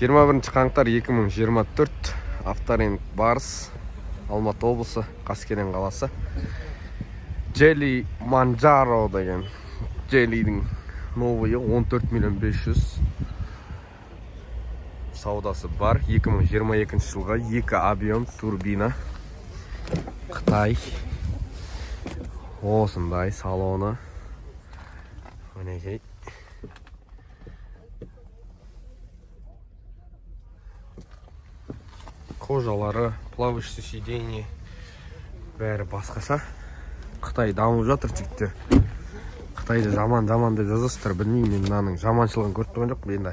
21 қаңтар 2024 авторинг Барс, Алматы облысы, Қаскелең қаласы. Jelly Manjaro деген Jelly'дің новыйы 14 миллион 500 саудасы бар. 2022 жылға 2 объем турбина. Қытай. Осындай салоны. Мінекей. Кожалары, плавающий сиденье, бәрі басқаша. Қытай дамып жатыр жігіттер. Қытайды жаман деп жазасыздар, білмеймін, мен мынаның жаманшылығын көріп тұрған жоқпын. Енді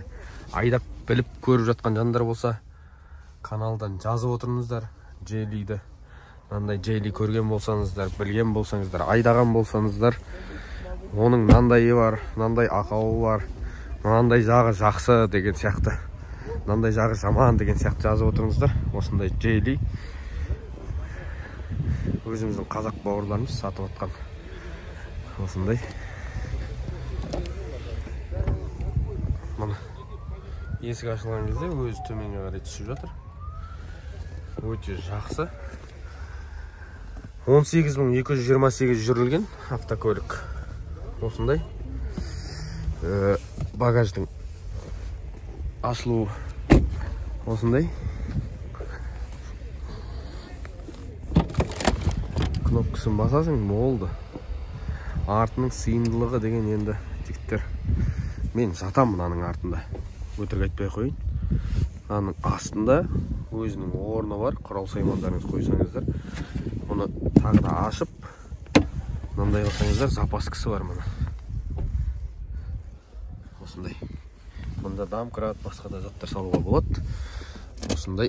айдап біліп көріп жатқан жандар болса, каналдан жазып отырыңыздар. Jelly'ді, мынандай Jelly көрген болсаңыздар, білген болсаңыздар, айдаған болсаңыздар, оның мынандайы бар, мынандай ақауы бар, мынандай жағы жақсы деген сияқты, мынандай жағы жаман деген сияқты жазып отырыңыздар. Осындай Jelly өзіміздің қазақ бауырларымыз сатып отқан. Осындай. Мына есік ашылған кезде өзі төменге қарай түсіп жатыр. Өте жақсы. 18228 жүрілген автокөлік. Осындай. Багаждың ашылуы осындай. Кнопкасын басасың, болды. Артының сыйымдылығы деген енді жігіттер. Мен жатам мынаның артында. Өтірік айтпай қойын. Мынаның астында өзінің орны бар. Құрал саймандарыңыз қойсаңыздар. Мұны тағы да ашып, мынандай қылсаңыздар, запаскасы бар мұны. Осындай. Мұнда домкрат, басқа да заттар салуға болады. Осындай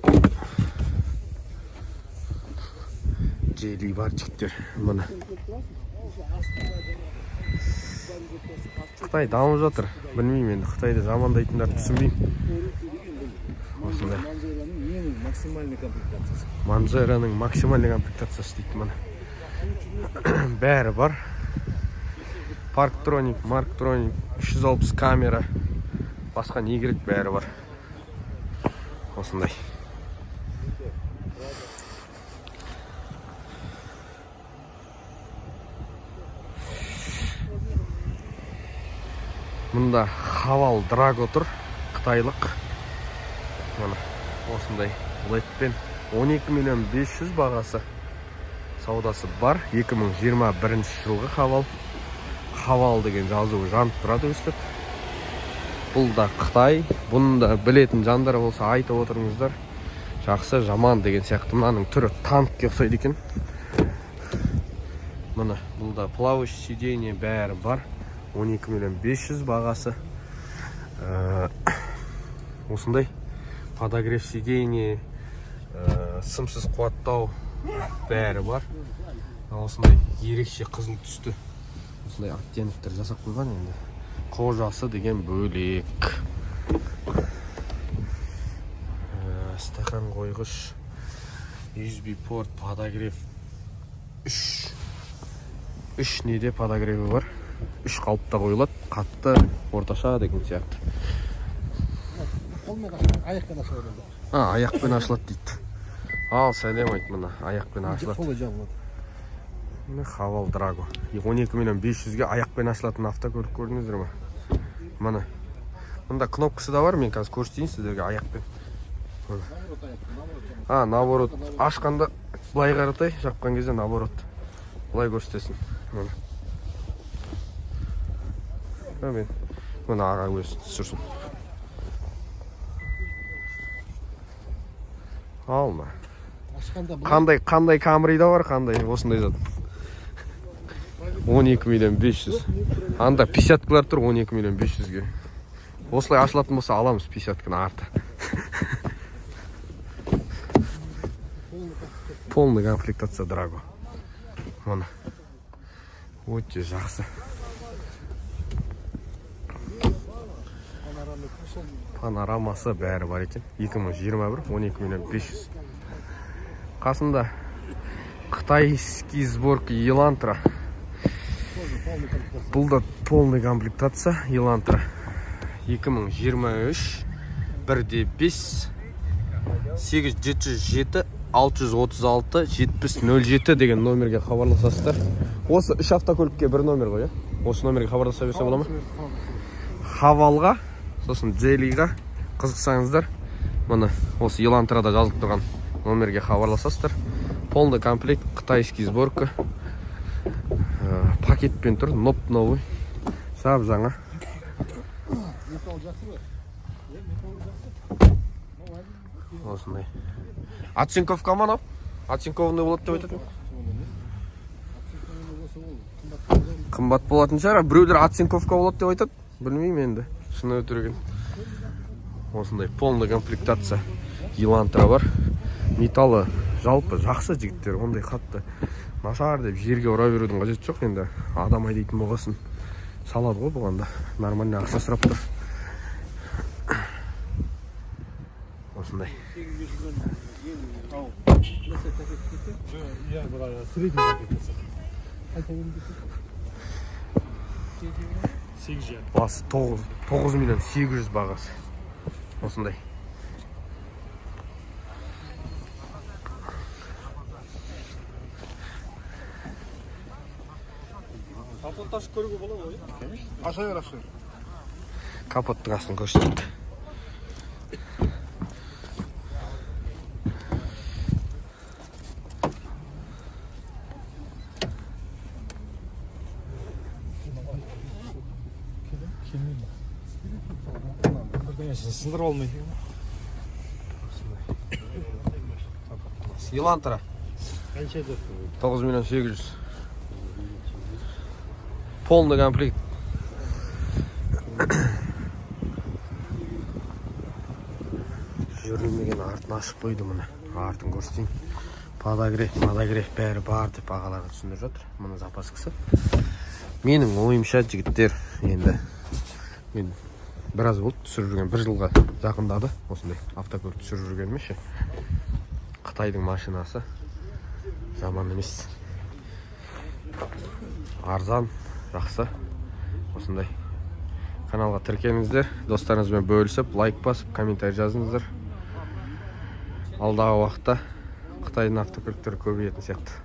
Jelly бар жігіттер. Мұны Қытай дамып жатыр. Білмеймін, енді Қытайды жамандайтындар түсінбеймін. Осындай Manjaro'ның максимальный комплектациясы дейді мұны. Бәрі бар. Парктроник, Марктроник, 360 камера, басқа не керек, бәрі бар. Осындай. Мұнда Хавал Драго тұр, қытайлық. Мұны осындай ледпен 12 миллион 500 бағасы саудасы бар. 2021 жылғы Хавал. Хавал деген жазуы жанып тұрады өстіп. Бұл да Қытай. Бұны да білетін жандар болса айтып отырыңыздар. Жақсы, жаман деген сияқты. Мынаның түрі танкке ұқсайды екен. Мұны, бұл да плавающий сиденье бәрі бар. 12 миллион 500 бағасы. Осындай подогрев сиденье, сымсыз қуаттау бәрі бар. Осындай ерекше қызыл түсті. Осындай оттенктер жасап қойған енді. Қожасы деген бөлек. Стақан қойғыш, USB порт, подогрев. 3 неде подогреві бар. 3 қалыпта қойылады. Қатты, орташа деген сияқты. Аяқпен ашылады. Аяқпен ашылады дейді. Ал, сәлем айт мұна. Аяқпен ашылады. Хавал Драго. 12 миллион 500-ге аяқпен ашылатын автокөлік көрдіңіздер ме? Мұны. Мұнда кнопкасы да бар. Мен қазір көрсетейін сіздерге аяқпен. Наоборот. Ашқанда былай қаратай, жапқан кезде наоборот. Былай көрсетесің. Мұны аға өсін түсірсін. Алма. Қандай Камрида бар, қандай осындай зат. 12 миллион 500. Анда 50-кілер тұр 12 миллион 500-ге. Осылай ашылатын болса аламыз 50-кіні арты. Полный комплектация Драго. Мұны. Өте жақсы. Панорамасы бәрі бар екен. 2021, 12 миллион 500. Қасында қытайский сборка Елантра. Бұл да полный комплектация Елантра. 2023 1-5 8707 636 7007 деген номерге хабарласасыздар. Осы 3 автокөлікке бір номер ғой, иә? Осы номерге хабарласа берсе бола ма? Хавалға, сосын Джелиға қызықсаңыздар, мұны осы Елантрада жазылып тұрған номерге хабарласасыздар. Полный комплект, қытайский сборка. Пакетпен тұр, новый. Сап жаңа. Осындай. Оцинковка ма мынау? Оцинкованный болады деп айтатын. Қымбат болатын шығар. Біреулер оцинковка болады деп айтады. Білмеймін енді. Шыны өтірген. Осындай полный комплектация. Елантра бар. Металы жалпы жақсы жігіттер. Ондай қатты нашар деп жерге ұра берудің қажеті жоқ енді. Адам айдайтын болғасын салады ғой бұғанда. Нормальный ақша сұрап тұр. Осындай. Басы 9 миллион 800 бағасы. Осындай. Капот ашып көруге болады ғой? Аша бер, аша бер. Капоттың астын көрсетті. Сындырып алмайды. Елантра. Қанша деп? 9 миллион 800. Полный комплект. Жүрілмеген артын ашып қойды мұны. Артын көрсетейін. Подогрев бәрі бар деп бағаларға түсіндіріп жатыр. Мұны запаскасы. Менің ойымша жігіттер енді мен біраз болды түсіріп жүрген, 1 жылға жақындады осындай автокөлік түсіріп жүргеніме ше. Қытайдың машинасы жаман емес. Арзан, жақсы. Осындай. Каналға тіркеліңіздер, достарыңызбен бөлісіп, лайк басып, комментарий жазыңыздар. Алдағы уақытта Қытайдың автокөліктері көбейетін сияқты.